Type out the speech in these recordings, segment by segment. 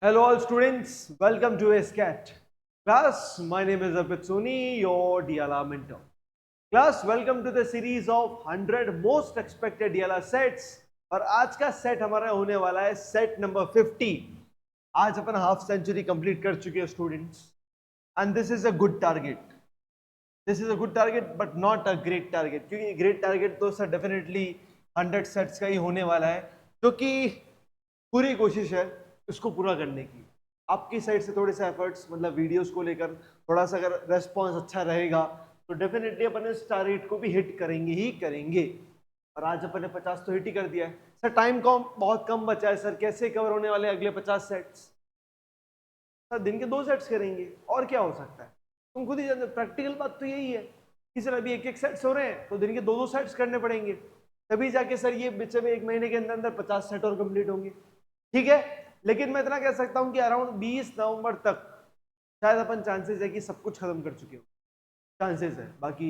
Hello all students, welcome to SCAT. Class, my name is Arpit Soni, your DLR mentor. Class, welcome to the series of 100 most expected DLR sets. और आज का set हमारा होने वाला है set number 50. आज अपन half century complete कर चुके हैं students and this is a good target. This is a good target but not a great target, क्योंकि ग्रेट टारगेट तो सर डेफिनेटली 100 सेट्स का ही होने वाला है, जो कि पूरी कोशिश है इसको पूरा करने की. आपकी साइड से थोड़े से एफर्ट्स, मतलब वीडियोस को लेकर थोड़ा सा अगर रेस्पॉन्स अच्छा रहेगा तो डेफिनेटली अपन इस टारगेट को भी हिट करेंगे ही करेंगे. और आज अपन ने 50 तो हिट ही कर दिया है. सर टाइम कम, बहुत कम बचा है सर, कैसे कवर होने वाले अगले 50 सेट्स? सर दिन के 2 सेट्स करेंगे, और क्या हो सकता है? तुम खुद ही जानते हो, प्रैक्टिकल बात तो यही है कि सर अभी एक सेट्स हो रहे हैं तो दिन के 2 सेट्स करने पड़ेंगे, तभी जाके सर ये बीच में 1 महीने के अंदर अंदर 50 सेट और कंप्लीट होंगे. ठीक है, लेकिन मैं इतना कह सकता हूं कि अराउंड 20 नवंबर तक शायद अपन चांसेस है कि सब कुछ खत्म कर चुके हो. चांसेस है, बाकी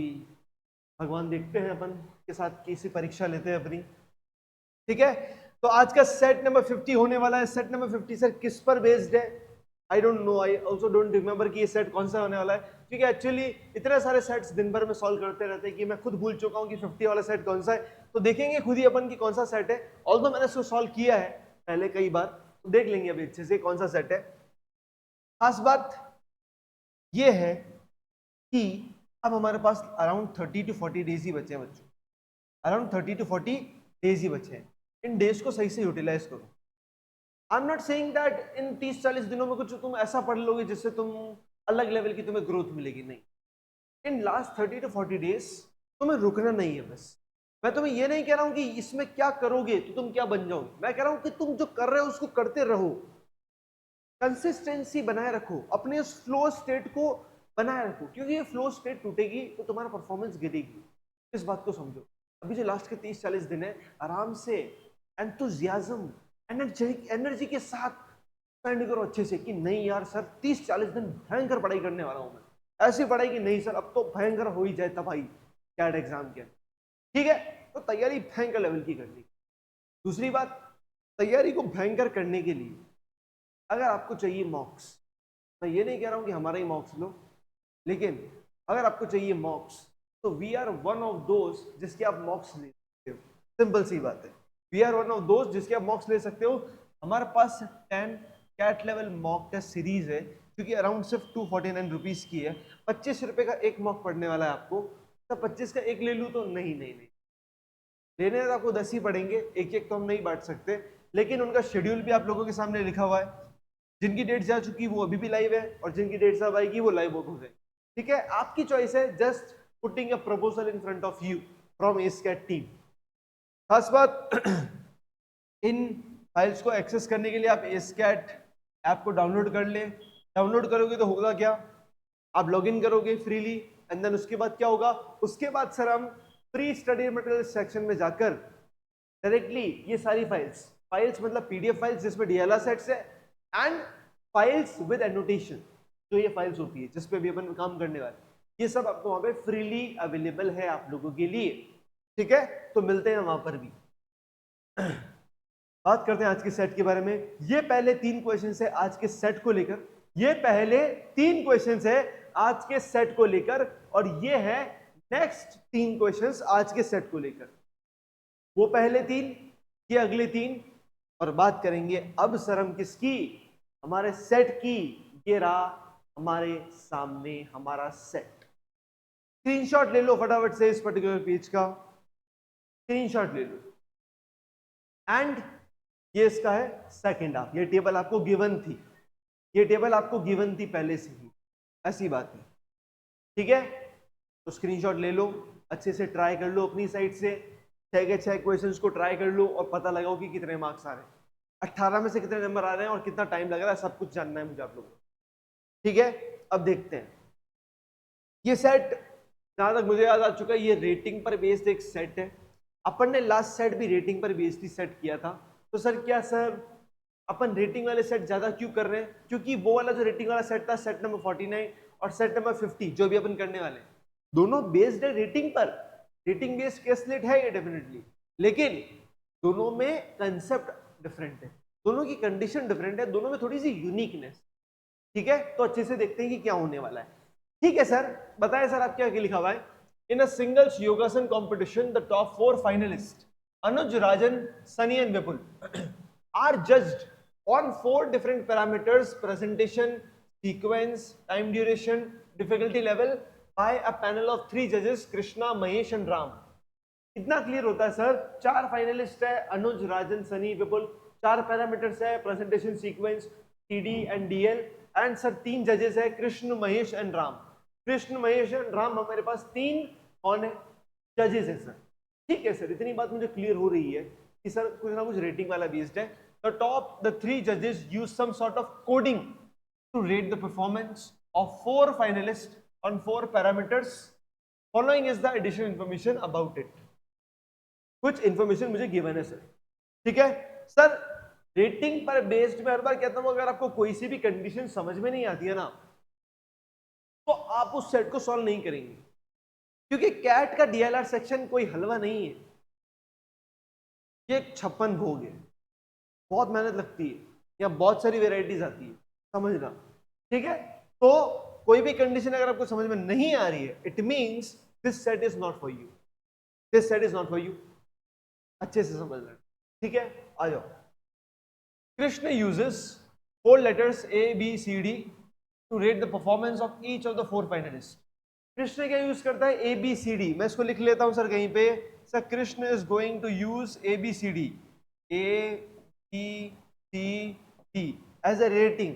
भगवान देखते हैं अपन के साथ कैसी परीक्षा लेते हैं अपनी. ठीक है, तो आज का सेट नंबर 50 होने वाला है. सेट नंबर 50 सर किस पर बेस्ड है? I don't know, I also don't remember कि ये सेट कौन सा होने वाला है, क्योंकि एक्चुअली इतने सारे सेट्स दिन भर में सॉल्व करते रहते हैं कि मैं खुद भूल चुका हूं कि 50 वाला सेट कौन सा है. तो देखेंगे खुद ही अपन की कौन सा सेट है. ऑल्दो मैंने इसको सॉल्व किया है पहले कई बार, तो देख लेंगे अभी अच्छे से कौन सा सेट है. खास बात ये है कि अब हमारे पास अराउंड 30 to 40 डेज ही बचे हैं बच्चों. अराउंड 30 to 40 डेज ही बचे हैं. इन डेज को सही से यूटिलाइज करो. I am not saying that in 30-40 दिनों में कुछ तुम ऐसा पढ़ लोगे जिससे तुम अलग लेवल की तुम्हें ग्रोथ मिलेगी, नहीं. इन लास्ट 30 to 40 डेज तुम्हें रुकना नहीं है बस. मैं तुम्हें ये नहीं कह रहा हूं कि इसमें क्या करोगे तो तुम क्या बन जाओगे, मैं कह रहा हूं कि तुम जो कर रहे हो उसको करते रहो. कंसिस्टेंसी बनाए रखो, अपने उस फ्लो स्टेट को बनाए रखो, क्योंकि ये फ्लो स्टेट टूटेगी तो तुम्हारा परफॉर्मेंस गिरेगी. इस बात को समझो. अभी जो लास्ट के 30-40 दिन है, आराम से एंथुजियाज्म, एनर्जी के साथ स्पेंड करो अच्छे से कि नहीं यार सर 30-40 दिन भयंकर पढ़ाई करने वाला हूं मैं. ऐसी पढ़ाई कि नहीं सर अब तो भयंकर हो ही जाए तबाही कैट एग्जाम के. ठीक है, तो तैयारी भयंकर लेवल की करनी. दूसरी बात, तैयारी को भयंकर करने के लिए अगर आपको चाहिए मॉक्स, मैं ये नहीं कह रहा हूं कि हमारा ही मॉक्स लो, लेकिन अगर आपको चाहिए मॉक्स तो वी आर वन ऑफ दोस्त जिसके आप मॉक्स ले सकते हो. सिंपल सी बात है, वी आर वन ऑफ दोस्त जिसके आप मॉक्स ले सकते हो. हमारे पास 10 CAT level mock test series है, क्योंकि अराउंड सिर्फ 249 रुपीज की है. 25 रुपए का एक मॉक पढ़ने वाला है आपको, तो 25 का एक ले लूँ तो नहीं नहीं नहीं, लेने तो आपको 10 ही पड़ेंगे. एक एक तो हम नहीं बांट सकते, लेकिन उनका शेड्यूल भी आप लोगों के सामने लिखा हुआ है. जिनकी डेट जा चुकी वो अभी भी लाइव है, और जिनकी डेट अब आएगी वो लाइव हो जाएगी. ठीक है, आपकी चॉइस है. Just putting a proposal in front of you from Escat team. खास बात इन फाइल्स को एक्सेस करने के लिए आप एस्कैट ऐप को डाउनलोड कर ले. डाउनलोड करोगे तो होगा क्या, आप लॉगिन करोगे फ्रीली, एंड देन उसके बाद क्या होगा, उसके बाद सर हम फ्री स्टडी मटेरियल सेक्शन में जाकर डायरेक्टली ये सारी फाइल्स मतलब पीडीएफ फाइल्स जिसमें डीएलआर सेट्स है, एंड फाइल्स विद एनोटेशन, जो ये फाइल्स होती है जिस पे भी अपन काम करने वाले, ये सब आपको वहां पे फ्रीली अवेलेबल है आप लोगों के लिए. ठीक है, तो मिलते हैं वहां पर भी. बात करते हैं आज के सेट के बारे में. ये पहले 3 क्वेश्चन है आज के सेट को लेकर. ये पहले 3 क्वेश्चन है आज के सेट को लेकर, और ये है नेक्स्ट 3 क्वेश्चंस आज के सेट को लेकर. वो पहले 3, ये अगले 3, और बात करेंगे अब सर हम किसकी, हमारे सेट की. ये रहा हमारे सामने हमारा सेट. स्क्रीनशॉट ले लो फटाफट से इस पर्टिकुलर पेज का, स्क्रीनशॉट ले लो. एंड ये इसका है सेकंड हाफ. ये टेबल आपको गिवन थी, ये टेबल आपको गिवन थी पहले से ही, ऐसी बात है. ठीक है, तो स्क्रीनशॉट ले लो, अच्छे से ट्राई कर लो अपनी साइड से. 6 के 6 क्वेश्चंस को ट्राई कर लो और पता लगाओ कि कितने मार्क्स आ रहे हैं, 18 में से कितने नंबर आ रहे हैं और कितना टाइम लग रहा है, सब कुछ जानना है मुझे आप लोगों को. ठीक है, अब देखते हैं. ये सेट जहां तक मुझे याद आ चुका है, ये रेटिंग पर बेस्ड एक सेट है. अपन ने लास्ट सेट भी रेटिंग पर बेस्ड ही सेट किया था. तो सर क्या सर अपन रेटिंग वाले सेट ज्यादा क्यों कर रहे हैं? क्योंकि वो वाला जो रेटिंग वाला सेट था, सेट नंबर 49 और सेट नंबर 50 जो भी अपन करने वाले, दोनों बेस्ड है रेटिंग पर. रेटिंग बेस्ड केसलेट है ये डेफिनेटली, लेकिन दोनों में कंसेप्ट डिफरेंट है. दोनों की कंडीशन डिफरेंट है, दोनों में थोड़ी सी यूनिकनेस, ठीक है। तो अच्छे से देखते हैं कि क्या होने वाला है। ठीक है सर, बताएं सर आप क्या लिखा हुआ है। In a singles yogasana competition the top 4 finalist Anuj, Rajan, Sunny and Vipul are judged on 4 different parameters: presentation, sequence, time duration, difficulty level by a panel of 3 judges: Krishna, Mahesh and Ram. इतना क्लियर होता है sir. 4 finalist है, अनुज, राजन, सनी, विपुल। 4 parameters है, presentation, sequence, TD and DL. And sir 3 जजेस है, Krishna, Mahesh and Ram. Krishna, Mahesh and Ram हमारे पास 3 कौन है, जजेस है सर। ठीक है सर, इतनी बात मुझे क्लियर हो रही है कि सर कुछ ना कुछ रेटिंग वाला बेस्ड है। the 3 judges use some sort of coding to rate the performance of 4 finalists on 4 parameters. Following is the additional information about it. कुछ इंफॉर्मेशन मुझे गिवन है सर। ठीक है सर, रेटिंग पर बेस्ड में हर बार कहता हूं, अगर आपको कोई सी भी कंडीशन समझ में नहीं आती है ना, तो आप उस सेट को सॉल्व नहीं करेंगे, क्योंकि कैट का डीएलआर सेक्शन कोई हलवा नहीं है, ये एक 56 भोग है, बहुत मेहनत लगती है, या बहुत सारी वेराइटीज आती है, समझना। ठीक है, तो कोई भी कंडीशन अगर आपको समझ में नहीं आ रही है, it means this set is not for you, this set is not for you. अच्छे से समझ लेना। ठीक है, आ जाओ। Krishna uses 4 letters A, B, C, D to rate the performance of each of the 4 finalist. Krishna क्या यूज करता है, A, B, C, D। मैं इसको लिख लेता हूं सर कहीं पे। Sir Krishna is going to use A, B, C, D, A, B, C, D as a rating.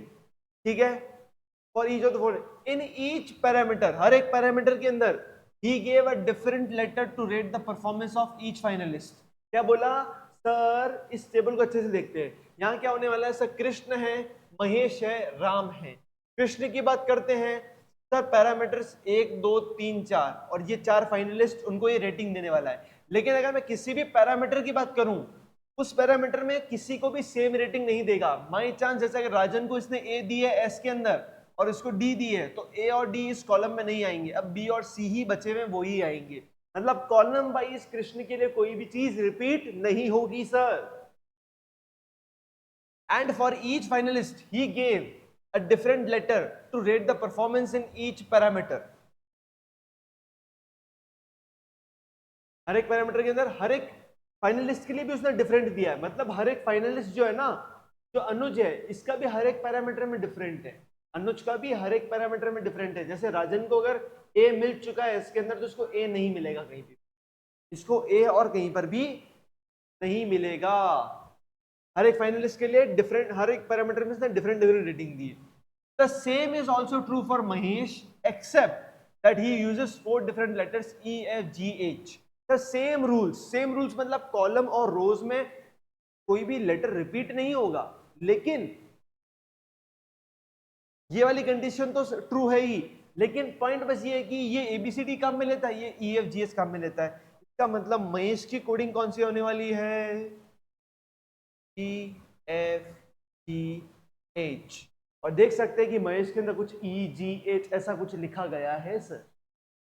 ठीक है, for each of the 4 in each parameter, हर एक पैरामीटर के अंदर he gave a different letter to rate the performance of each finalist। क्या बोला sir, इस table को अच्छे से देखते हैं। यहां क्या होने वाला है सर, कृष्ण है, महेश है, राम है। कृष्ण की बात करते हैं सर, पैरामीटर्स 1, 2, 3, 4, और ये 4 फाइनलिस्ट, उनको ये रेटिंग देने वाला है। लेकिन अगर मैं किसी भी पैरामीटर की बात करूं, उस पैरामीटर में किसी को भी सेम रेटिंग नहीं देगा। माई चांस, जैसे अगर राजन को इसने ए दी है एस के अंदर और इसको डी दी है, तो ए और डी इस कॉलम में नहीं आएंगे, अब बी और सी ही बचे हुए, वो ही आएंगे। मतलब कॉलम वाइज कृष्ण के लिए कोई भी चीज रिपीट नहीं होगी sir. And for each finalist he gave a different letter to rate the performance in each parameter. हर एक पैरामीटर के अंदर हर एक फाइनलिस्ट के लिए भी उसने डिफरेंट दिया है। मतलब हर एक फाइनलिस्ट जो है ना, जो अनुज है, इसका भी हर एक पैरामीटर में डिफरेंट है। अनुज का भी हर एक पैरामीटर में डिफरेंट है। जैसे राजन को अगर ए मिल चुका है इसके अंदर, तो इसको ए नहीं मिलेगा कहीं भी, इसको ए और कहीं पर भी नहीं मिलेगा। हर एक फाइनलिस्ट के लिए डिफरेंट, हर एक पैरामीटर में इसने डिफरेंट डिफरेंट रेटिंग दी है। The same is also true for Mahesh, except that he uses 4 different letters E, F, G, H। Same rules, same rules मतलब कॉलम और रोज में कोई भी लेटर रिपीट नहीं होगा, लेकिन ये वाली कंडीशन तो ट्रू है ही। लेकिन पॉइंट बस ये है कि ये एबीसीडी काम में लेता है, ये EFGH काम में लेता है। इसका मतलब महेश की कोडिंग कौन सी होने वाली है, EFGH। और देख सकते हैं कि महेश के अंदर कुछ EGH ऐसा कुछ लिखा गया है सर,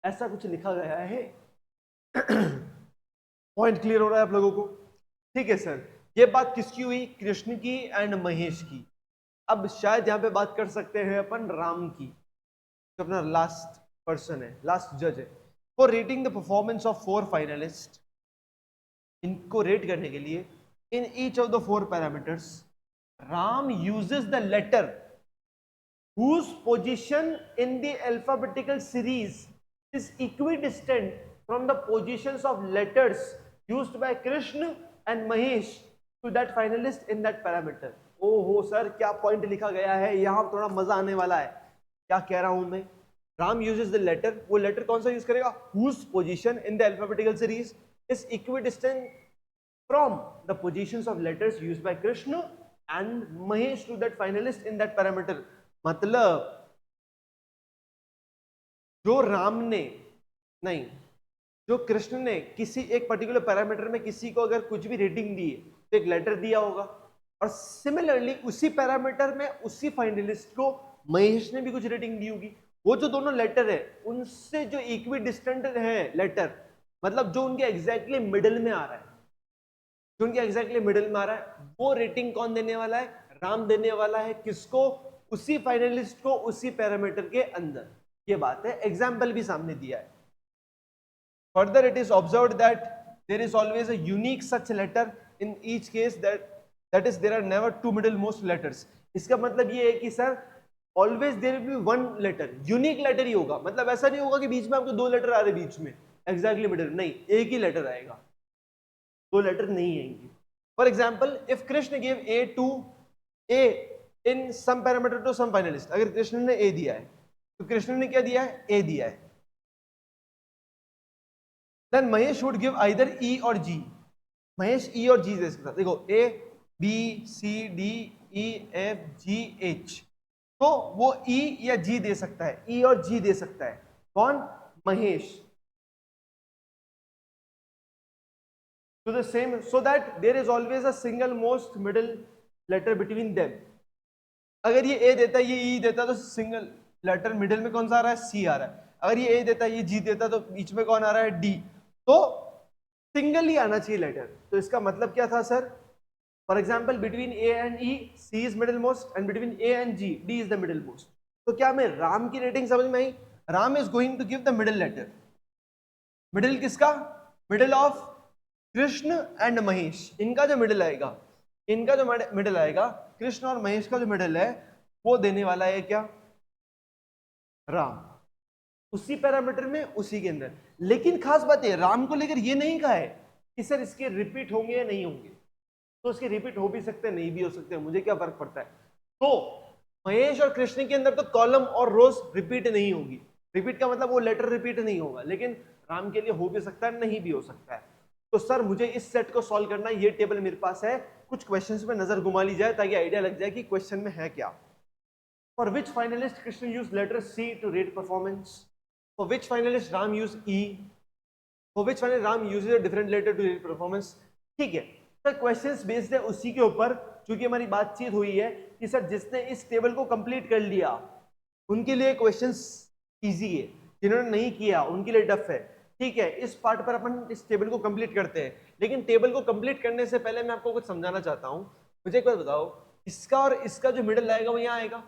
ऐसा कुछ लिखा गया है। पॉइंट क्लियर हो रहा है आप लोगों को? ठीक है सर, ये बात किसकी हुई, कृष्ण की एंड महेश की। अब शायद यहां पे बात कर सकते हैं अपन राम की, जो अपना लास्ट पर्सन है, लास्ट जज है। For rating the performance of 4 finalist, इनको रेट करने के लिए in each of the 4 parameters, Ram uses the letter whose position in the alphabetical series is equidistant from the positions of letters used by Krishna and Mahesh to that finalist in that parameter। ओहो sir, क्या point लिखा गया है यहां, थोड़ा मजा आने वाला है। क्या कह रहा हूं मैं, राम यूजेस द लेटर, वो लेटर कौन सा यूज करेगा, whose position in the alphabetical series is equidistant from the positions of letters used by Krishna and Mahesh to that finalist in that parameter। मतलब जो राम ने नहीं, जो कृष्ण ने किसी एक पर्टिकुलर पैरामीटर में किसी को अगर कुछ भी रेटिंग दी है, तो एक लेटर दिया होगा, और सिमिलरली उसी पैरामीटर में उसी फाइनलिस्ट को महेश ने भी कुछ रेटिंग दी होगी। वो जो दोनों लेटर है उनसे जो इक्वी डिस्टेंट है लेटर, मतलब जो उनके एग्जैक्टली मिडिल में आ रहा है, जो उनके एग्जैक्टली मिडिल में आ रहा है, वो रेटिंग कौन देने वाला है? राम देने वाला है। किसको? उसी फाइनलिस्ट को, उसी पैरामीटर के अंदर। ये बात है, एग्जाम्पल भी सामने दिया है। Further it is observed that there is always a unique such letter in each case, that is there are never two middle most letters. इसका मतलब ये है कि sir always there will be one letter, unique letter ही होगा। मतलब ऐसा नहीं होगा कि बीच में आपको दो लेटर आ रहे बीच में एग्जैक्टली मिडिल, नहीं, एक ही लेटर आएगा, दो लेटर नहीं आएंगे। For example, if Krishna give A to A in some parameter to some finalist, अगर कृष्ण ने ए दिया है तो कृष्ण ने क्या दिया है? ए दिया है। Then Mahesh would give either E और जी। महेश ई और जी दे सकता है। देखो A B C D E F G H, तो वो ई या जी दे सकता है, ई और जी दे सकता है। कौन? Mahesh. to the same, so that there is always a single most middle letter between them। अगर ये ए देता है, ये ई देता है, तो सिंगल लेटर मिडिल में कौन सा आ रहा है? सी आ रहा है। अगर ये ए देता है, ये जी देता है, तो बीच में कौन आ रहा है? डी। तो सिंगल ही आना चाहिए लेटर। तो इसका मतलब क्या था sir? For example, between A and E C is middle most, and between A and G D is the middle most. तो क्या मैं राम की रेटिंग समझ में आई? Ram is going to give the middle letter. Middle किसका? Middle of Krishna and Mahesh. इनका जो मिडिल आएगा, इनका जो मिडिल आएगा, कृष्ण और महेश का जो मिडिल है, वो देने वाला है क्या? राम। उसी पैरामीटर में, उसी के अंदर। लेकिन खास बात है, राम को लेकर ये नहीं कहा है कि सर इसके रिपीट होंगे या नहीं होंगे। तो इसके रिपीट हो भी सकते हैं, नहीं भी हो सकते हैं, मुझे क्या फर्क पड़ता है। तो महेश और कृष्ण के अंदर तो कॉलम और रोज रिपीट नहीं होगी। रिपीट का मतलब वो लेटर रिपीट नहीं होगा, लेकिन राम के लिए हो भी सकता है, नहीं भी हो सकता है। तो सर मुझे इस सेट को सॉल्व करना, ये टेबल मेरे पास है, कुछ क्वेश्चंस में नजर घुमा ली जाए ताकि आइडिया लग जाए कि क्वेश्चन में है क्या। For which finalist Krishna use letter C to rate performance? For which finalist Ram use E? For which finalist Ram uses a different letter to rate performance? ठीक है सर, क्वेश्चंस बेस्ड है उसी के ऊपर, क्योंकि हमारी बातचीत हुई है कि सर जिसने इस टेबल को कंप्लीट कर लिया उनके लिए क्वेश्चंस इजी है, जिन्होंने नहीं किया उनके लिए टफ है। ठीक है, इस पार्ट पर अपन इस टेबल को कंप्लीट करते हैं, लेकिन टेबल को कंप्लीट करने से पहले मैं आपको कुछ समझाना चाहता हूं। मुझे एक बात बताओ, इसका और इसका जो मिडिल आएगा वो यहाँ आएगा,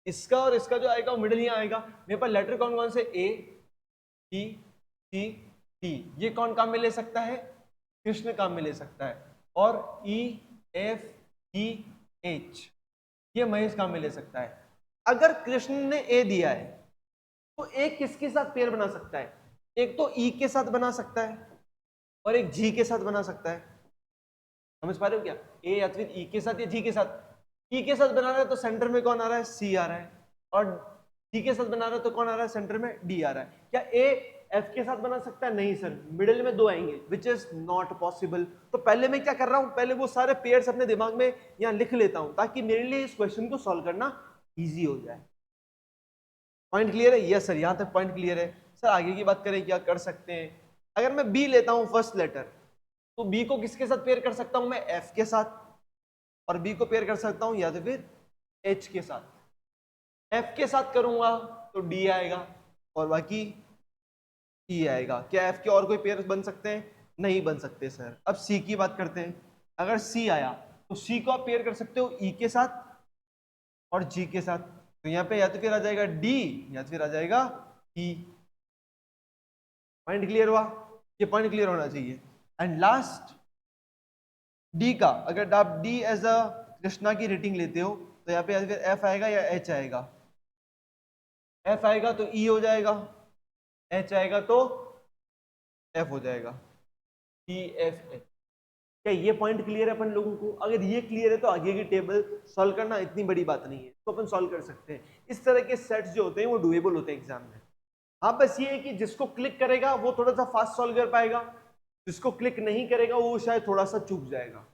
इसका और इसका जो आएगा वो मिडिल यहाँ आएगा। मेरे पास लेटर कौन कौन से? A B C D. ये कौन काम में ले सकता है? कृष्ण काम में ले सकता है। और ई एफ जी एच ये महेश काम में ले सकता है। अगर कृष्ण ने ए दिया है तो एक किसके साथ पेयर बना सकता है? एक तो ई के साथ बना सकता है और एक जी के साथ बना सकता है। समझ पा रहे हो क्या? ए या फिर ई के साथ या जी के साथ। ई के साथ बना रहा है तो सेंटर में कौन आ रहा है? सी आ रहा है। और जी के साथ बना रहा है तो कौन आ रहा है? सेंटर में डी आ रहा है। क्या ए एफ के साथ बना सकता है? नहीं सर, मिडिल में दो आएंगे, विच इज नॉट पॉसिबल। तो पहले मैं क्या कर रहा हूं, पहले वो सारे पेयर्स अपने दिमाग में यहां लिख लेता हूं ताकि मेरे लिए इस क्वेश्चन को सॉल्व करना इजी हो जाए। पॉइंट क्लियर है? यस सर, यहां तक पॉइंट क्लियर है। सर आगे की बात करें, क्या कर सकते हैं? अगर मैं बी लेता हूं फर्स्ट लेटर, तो बी को किसके साथ पेयर कर सकता हूं मैं? एफ के साथ। और बी को पेयर कर सकता हूं या तो फिर एच के साथ। एफ के साथ करूंगा तो डी आएगा और बाकी ई आएगा। क्या एफ के और कोई पेयर बन सकते हैं? नहीं बन सकते सर। अब सी की बात करते हैं। अगर सी आया तो सी को आप पेयर कर सकते हो ई के साथ और जी के साथ। तो यहाँ पे या तो फिर आ जाएगा डी या तो फिर आ जाएगा ई। पॉइंट क्लियर हुआ? ये पॉइंट क्लियर होना चाहिए। एंड लास्ट डी का, अगर आप डी एज अ कृष्णा की रेटिंग लेते हो तो यहाँ पे या तो फिर एफ आएगा या एच आएगा। एफ आएगा तो ई हो जाएगा, एच आएगा तो एफ हो जाएगा। E F H. क्या ये पॉइंट क्लियर है अपन लोगों को? अगर ये क्लियर है तो आगे की टेबल सॉल्व करना इतनी बड़ी बात नहीं है, तो अपन सॉल्व कर सकते हैं। इस तरह के सेट्स जो होते हैं वो डुएबल होते हैं एग्जाम में। हाँ बस ये है कि जिसको क्लिक करेगा वो थोड़ा सा फास्ट सॉल्व कर पाएगा, जिसको क्लिक नहीं करेगा वो शायद थोड़ा सा चूक जाएगा।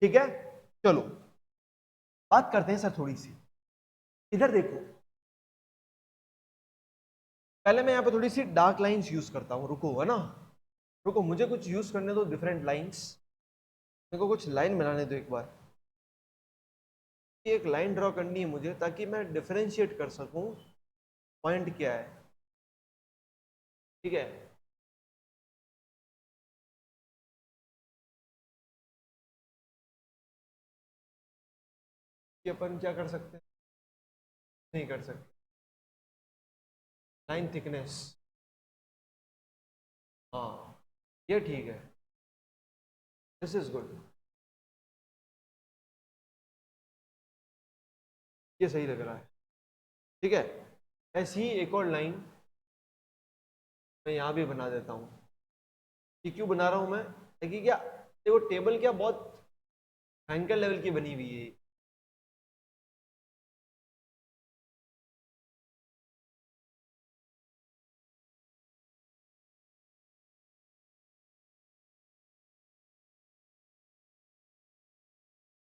ठीक है, चलो बात करते हैं सर थोड़ी सी। इधर देखो, पहले मैं यहाँ पे थोड़ी सी डार्क लाइंस यूज करता हूँ। रुको, है ना, रुको, मुझे कुछ यूज करने दो डिफरेंट लाइंस। मेरे को कुछ लाइन बनाने दो एक बार। एक लाइन ड्रॉ करनी है मुझे ताकि मैं डिफरेंशिएट कर सकूं पॉइंट क्या है। ठीक है, कि अपन क्या कर सकते हैं, नहीं कर सकते। लाइन थिकनेस, हाँ ये ठीक है, दिस इज गुड, ये सही लग रहा है। ठीक है, ऐसी ही एक और लाइन मैं यहाँ भी बना देता हूँ। ये क्यों बना रहा हूँ मैं, देखिए क्या देखो टेबल क्या बहुत भयंकर लेवल की बनी हुई है।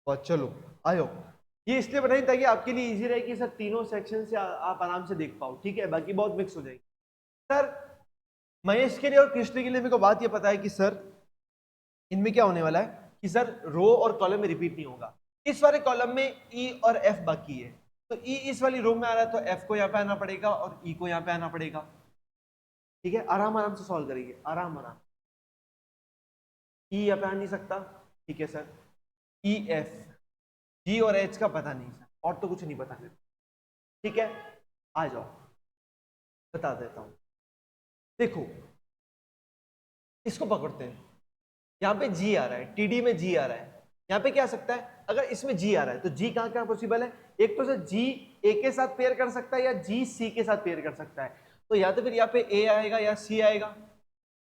और चलो आयो, ये इसलिए बनाई ताकि आपके लिए इजी रहे कि सर तीनों सेक्शन से आप आराम से देख पाओ। ठीक है, बाकी बहुत मिक्स हो जाएगी। सर महेश के लिए और कृष्ण के लिए मेरे को बात ये पता है कि सर इनमें क्या होने वाला है कि सर रो और कॉलम में रिपीट नहीं होगा। इस वाले कॉलम में ई और एफ बाकी है, तो ई इस वाली रो में आ रहा है तो एफ को यहाँ पे आना पड़ेगा और ई को यहाँ पे आना पड़ेगा। ठीक है, आराम आराम से सॉल्व करेंगे, आराम आराम। ई यहाँ पे आ नहीं सकता, ठीक है सर। ई एफ, जी और एच का पता नहीं सर, और तो कुछ नहीं पता है। ठीक है, आ जाओ बता देता हूं। देखो इसको पकड़ते हैं, यहाँ पे जी आ रहा है, टीडी में जी आ रहा है, यहाँ पे क्या आ सकता है, अगर इसमें जी आ रहा है तो जी कहाँ कहाँ पॉसिबल है, एक तो सर जी ए के साथ पेयर कर सकता है या जी सी के साथ पेयर कर सकता है। तो या तो फिर यहाँ पे ए आएगा या सी आएगा,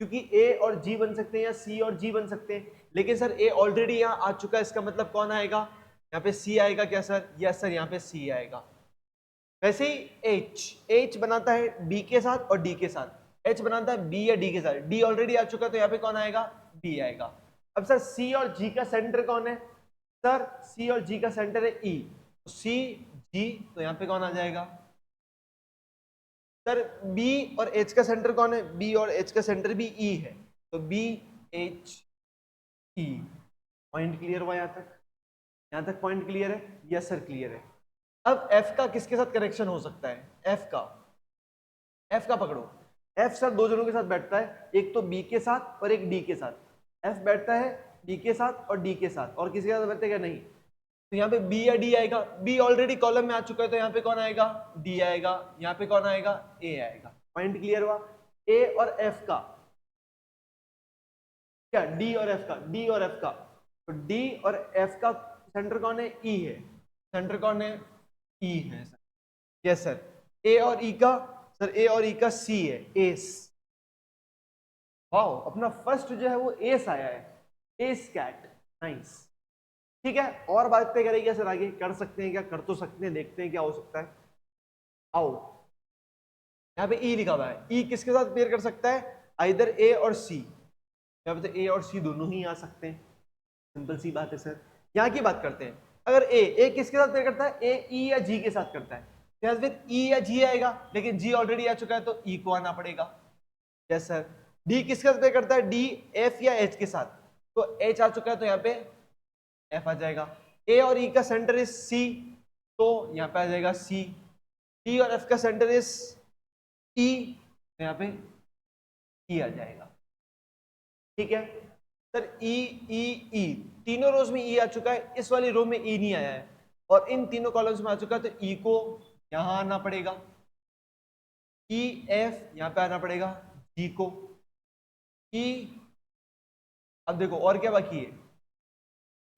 क्योंकि ए और जी बन सकते हैं या सी और जी बन सकते हैं। लेकिन सर ए ऑलरेडी यहाँ आ चुका है, इसका मतलब कौन आएगा, यहाँ पे सी आएगा क्या सर, यस सर यहाँ पे सी आएगा। वैसे ही एच बनाता है बी के साथ और डी के साथ, एच बनाता है बी या डी के साथ, डी ऑलरेडी आ चुका है तो यहाँ पे कौन आएगा, बी आएगा। अब सर सी और जी का सेंटर कौन है, सर सी और जी का सेंटर है ई, तो सी जी तो यहाँ पे कौन आ जाएगा, सर बी और एच का सेंटर कौन है, बी और एच का सेंटर भी ई है, तो B H E. Point clear हुआ यहाँ तक पॉइंट क्लियर है, यस सर क्लियर है। अब एफ का किसके साथ कनेक्शन हो सकता है, एफ का पकड़ो, एफ सर दो जनों के साथ बैठता है, एक तो बी के साथ और एक डी के साथ। एफ बैठता है बी के साथ और डी के साथ, और किसी के साथ बैठेगा नहीं, तो यहाँ पे बी या डी आएगा, बी ऑलरेडी कॉलम में आ चुका है तो यहाँ पे कौन आएगा, डी आएगा, यहाँ पे कौन आएगा, ए आएगा। पॉइंट क्लियर हुआ। ए और एफ का क्या, डी और एफ का, डी और एफ का, तो डी और एफ का सेंटर कौन है, ई है, सेंटर कौन है, ई है सर, यस सर। ए और ई का, सर ए और ई का सी है, एस। वाओ, अपना फर्स्ट जो है वो एस आया है, एस कैट, नाइस। ठीक है, और बातें करेंगे सर आगे, कर सकते हैं क्या, कर तो सकते हैं, देखते हैं क्या हो सकता है। आओ, यहाँ पे ई लिखा हुआ है, ई किसके साथ पेयर कर सकता है, आइदर ए और सी, यहाँ पे तो ए और सी दोनों ही आ सकते हैं, सिंपल सी बात है सर। यहाँ की बात करते हैं, अगर ए किसके साथ पेयर करता है, ए ई या जी के साथ करता है, तो फिर ई या जी आएगा, लेकिन जी ऑलरेडी आ चुका है तो ई को आना पड़ेगा, यस सर। डी किसके साथ पेयर करता है, डी एफ या एच के साथ, तो एच आ चुका है तो यहाँ पे एफ आ जाएगा। ए और ई का सेंटर इज सी, तो यहाँ पे आ जाएगा सी। डी और एफ का सेंटर इज ई, तो यहाँ पे ई आ जाएगा। ठीक है सर, ई ई ई तीनों रोज में ई आ चुका है, इस वाली रो में ई नहीं आया है, और इन तीनों कॉलम्स में आ चुका है तो ई को यहां आना पड़ेगा, ई एफ यहां पे आना पड़ेगा, जी को ई। अब देखो और क्या बाकी है,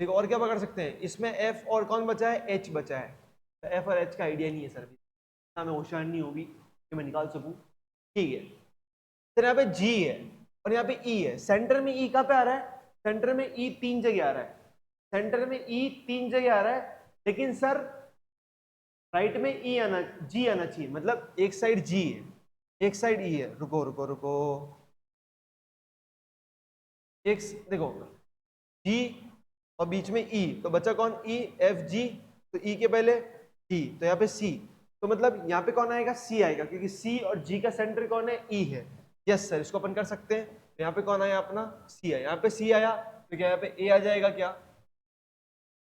देखो और क्या पकड़ सकते हैं इसमें, एफ और कौन बचा है, एच बचा है, तो एफ और एच का आइडिया नहीं है सर, इतना मैं होशियार नहीं होगी कि मैं निकाल सकूं। ठीक है सर, यहाँ पे जी है और यहाँ पे ई है, सेंटर में ई कहाँ पे आ रहा है, सेंटर में ई तीन जगह आ रहा है, सेंटर में ई तीन जगह आ रहा है, लेकिन सर राइट में ई आना, जी आना चाहिए, मतलब एक साइड जी है एक साइड ई है। रुको रुको रुको, एक देखो जी और बीच में ई, तो बचा कौन, ई एफ जी, तो ई के पहले जी, तो यहाँ पे सी, तो मतलब यहाँ पे कौन आएगा, सी आएगा, क्योंकि सी और जी का सेंटर कौन है, ई है। यस सर, इसको अपन कर सकते हैं, तो यहाँ पे कौन आया अपना, सी आया, यहाँ पे सी आया तो क्या यहाँ पे ए आ जाएगा, क्या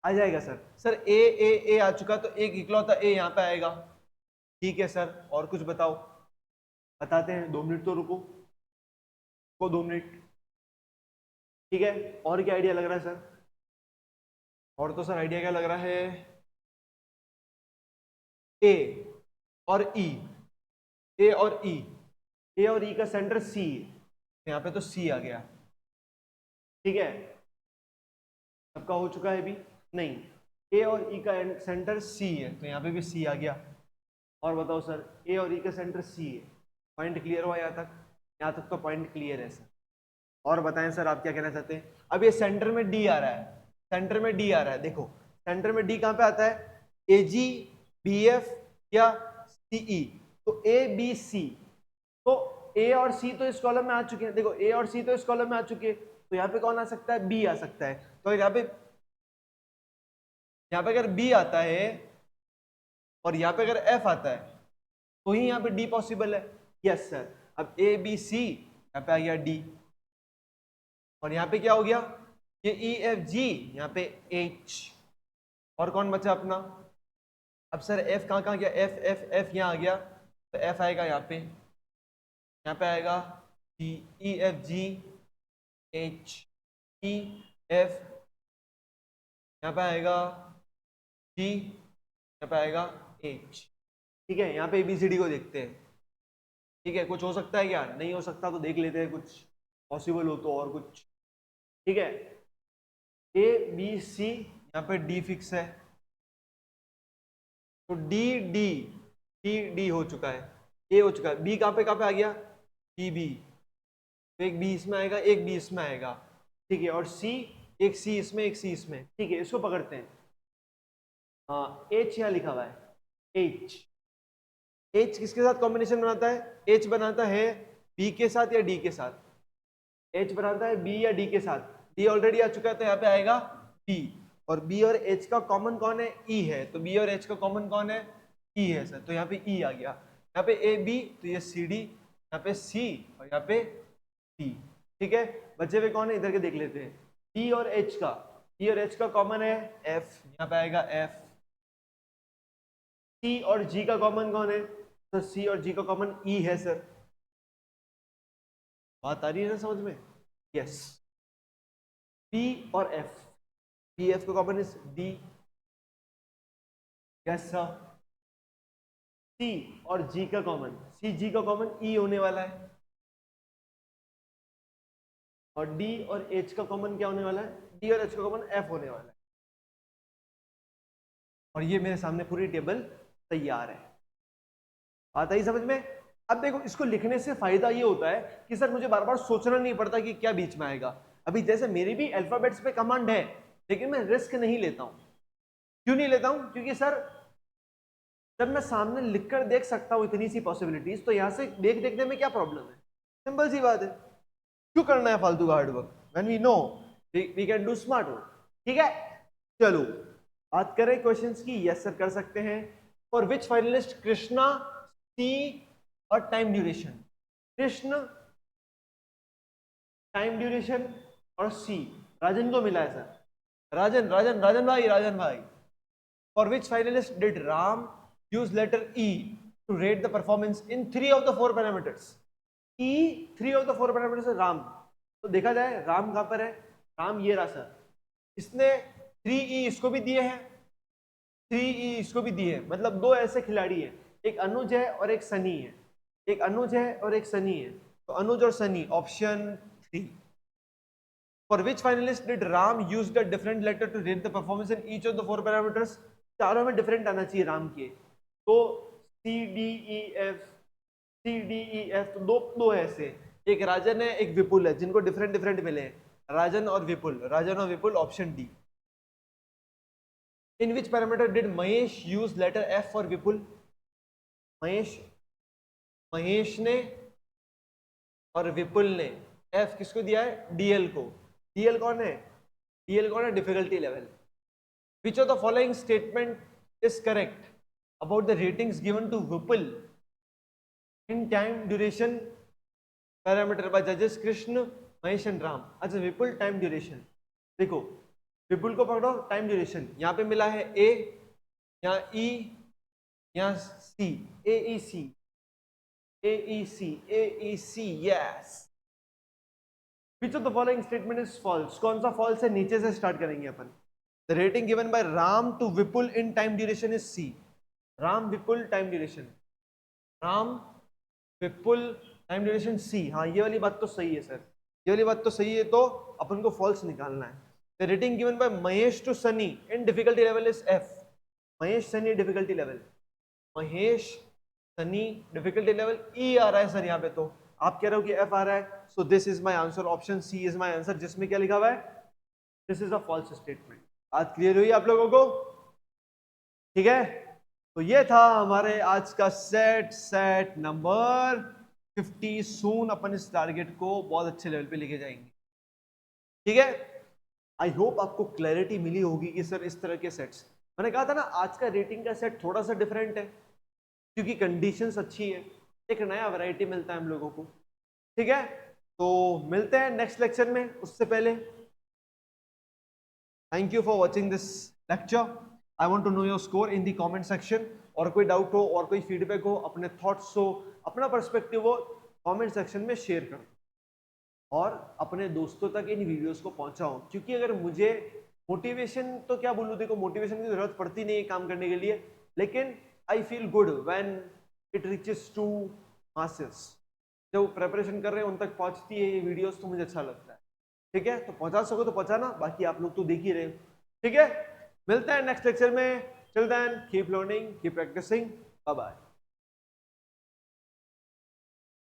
आ जाएगा सर, सर ए आ चुका तो एक इकलौता ए यहाँ पे आएगा। ठीक है सर, और कुछ बताओ, बताते हैं, 2 मिनट तो रुको, को 2 मिनट। ठीक है, और क्या आइडिया लग रहा है सर, और तो सर आइडिया क्या लग रहा है, ए और ई, ए और ई, ए और ई का सेंटर सी, यहाँ पे तो सी आ गया, ठीक है। सबका हो चुका है भी नहीं, ए और ई का सेंटर सी है तो यहाँ पे भी सी आ गया। और बताओ सर, ए और ई का सेंटर सी है, पॉइंट क्लियर हुआ यहाँ तक? यहाँ तक तो पॉइंट क्लियर है सर। और बताएं सर आप क्या कहना चाहते हैं? अब ये सेंटर में डी आ रहा है, सेंटर में डी आ रहा है, देखो सेंटर में डी कहाँ पे आता है? ए जी, बी एफ या सीई, तो ए बी सी, तो ए और सी तो इस कॉलम में आ चुके हैं, देखो ए और सी तो इस कॉलम में आ चुके हैं, तो यहाँ पे कौन आ सकता है? बी आ सकता है। तो यहाँ पे अगर बी आता है और यहाँ पे अगर एफ आता है तो ही यहाँ पे डी पॉसिबल है। Yes sir. अब ए बी सी, यहाँ पे आ गया डी, और यहाँ पे क्या हो गया? ये ई एफ जी, यहाँ पे एच, और कौन बचा अपना? अब सर एफ कहाँ गया? एफ एफ एफ यहाँ आ गया, तो एफ आएगा यहाँ पे आएगा G, E F G H, E F, यहाँ पे आएगा जी, यहाँ पे आएगा एच, ठीक है। यहाँ पे एबीसीडी को देखते हैं, ठीक है। कुछ हो सकता है क्या? नहीं हो सकता तो देख लेते हैं, कुछ पॉसिबल हो तो और कुछ, ठीक है। ए बी सी, यहाँ पे डी फिक्स है, तो डी डी डी डी हो चुका है, ए हो चुका है। बी कहाँ पे आ गया? बी बी, तो एक बी इसमें आएगा, एक बी इसमें आएगा, ठीक है। और सी, एक सी इसमें, एक सी इसमें, ठीक है। इसको पकड़ते हैं। हाँ, एच यहाँ लिखा हुआ है, एच, एच किसके साथ कॉम्बिनेशन बनाता है? एच बनाता है बी के साथ या डी के साथ? एच बनाता है बी या डी के साथ। डी ऑलरेडी आ चुका है तो यहाँ पे आएगा बी, और बी और एच का कॉमन कौन है? ई है, तो बी और एच का कॉमन कौन है? ई है सर, तो यहाँ पे ई आ गया। यहाँ पे ए बी, तो ये सी डी, यहाँ पे सी, और यहाँ पे डी, ठीक है। बचे हुए कौन है इधर के देख लेते हैं। बी और एच का, बी और एच का कॉमन है एफ, यहाँ पे आएगा एफ। सी और जी का कॉमन कौन है? तो सी और जी का कॉमन ई है सर। बात आ रही है ना समझ में? यस। पी और एफ, पी एफ का common is D, yes sir. C और जी का कॉमन, सी जी का कॉमन ई होने वाला है, और डी और एच का कॉमन क्या होने वाला है? डी और एच का कॉमन एफ होने वाला है। और ये मेरे सामने पूरी टेबल तैयार है, आता ही समझ में? अब देखो, इसको लिखने से फायदा ये होता है कि सर मुझे बार बार सोचना नहीं पड़ता कि क्या बीच में आएगा। अभी जैसे मेरी भी अल्फाबेट्स पे कमांड है, लेकिन मैं रिस्क नहीं लेता हूं। क्यों नहीं लेता हूं? क्योंकि सर जब मैं सामने लिखकर देख सकता हूं इतनी सी पॉसिबिलिटीज, तो यहां से देख देखने में क्या प्रॉब्लम है? सिंपल सी बात है, क्यों करना है फालतू का hard work when we know we can do smart work, ठीक है। चलो बात करें क्वेश्चंस की। यस सर कर सकते हैं। फॉर विच फाइनलिस्ट कृष्णा, सी और time duration? Krishna, time duration और सी, राजन को मिला है सर। राजन राजन राजन भाई, for which finalist did Ram use letter E to rate the performance in 3 of the 4 parameters? E 3 of the 4 parameters है राम, तो देखा जाए राम कहां पर है? राम ये रहा सर। इसने 3E इसको भी दिए हैं, 3E इसको भी दिए हैं, मतलब दो ऐसे खिलाड़ी हैं, एक अनुज है और एक सनी है, एक अनुज है और एक सनी है, तो अनुज और Sunny, option 3। For which finalist did Ram use the different letter to rate the performance in each of the 4 parameters? चारों में डिफरेंट आना चाहिए राम के, तो C D E F, C D E F, तो दो है ऐसे, एक राजन है एक विपुल है, जिनको डिफरेंट डिफरेंट मिले हैं, राजन और Vipul, option D. In which parameter did Mahesh use letter F for Vipul? Mahesh ने और विपुल ने एफ किसको दिया है? डीएल को। डीएल कौन है? डीएल कौन है? Difficulty level. Which of the following statement is correct about the ratings given to Vipul in time duration parameter by जजेस कृष्ण, महेश एंड राम? अच्छा, विपुल टाइम ड्यूरेशन, देखो विपुल को पकड़ो, टाइम ड्यूरेशन यहाँ पे मिला है ए, यहाँ ई, यहाँ C, A E C, A E C, A E C, yes. Which of the following statement is false? कौन सा फॉल्स है? नीचे से स्टार्ट करेंगे अपन। The rating given by Ram to Vipul in time duration is C. Ram Vipul time duration, Ram Vipul time duration C. हाँ ये वाली बात तो सही है सर, ये वाली बात तो सही है, तो अपन को फॉल्स निकालना है। The rating given by Mahesh to Sunny in difficulty level is F. Mahesh Sunny difficulty level, Mahesh Sunny difficulty level E आ रहा है सर यहाँ पे, तो आप कह रहे हो कि एफ आ रहा है, so this is my answer, option C is my answer, जिसमें क्या लिखा हुआ है, this is a false statement. बात क्लियर हुई आप लोगों को? ठीक है, तो ये था हमारे आज का सेट नंबर 50। सून अपन इस टारगेट को बहुत अच्छे लेवल पे लेके जाएंगे। ठीक है, आई होप आपको क्लैरिटी मिली होगी कि सर इस तरह के सेट्स, मैंने कहा था ना आज का रेटिंग का सेट थोड़ा सा डिफरेंट है क्योंकि कंडीशंस अच्छी है, एक नया वैरायटी मिलता है हम लोगों को। ठीक है, तो मिलते हैं नेक्स्ट लेक्चर में, उससे पहले thank you for watching this lecture. I want to know your score in the comment section, और कोई डाउट हो और कोई फीडबैक हो, अपने थॉट्स हो, अपना पर्सपेक्टिव हो, कमेंट सेक्शन में शेयर करो और अपने दोस्तों तक इन वीडियोस को पहुंचाओ, क्योंकि अगर मुझे मोटिवेशन, तो क्या बोलूं, देखो मोटिवेशन की जरूरत पड़ती नहीं है काम करने के लिए, लेकिन I feel good when it reaches to masses. जब प्रेपरेशन कर रहे हैं उन तक पहुंचती है ये वीडियोस तो मुझे अच्छा लगता है। ठीक है, तो पहुंचा सको तो पहुंचाना, बाकी आप लोग तो देख ही रहे हो। ठीक है, मिलते हैं नेक्स्ट लेक्चर में, till then keep learning, keep practising, bye bye.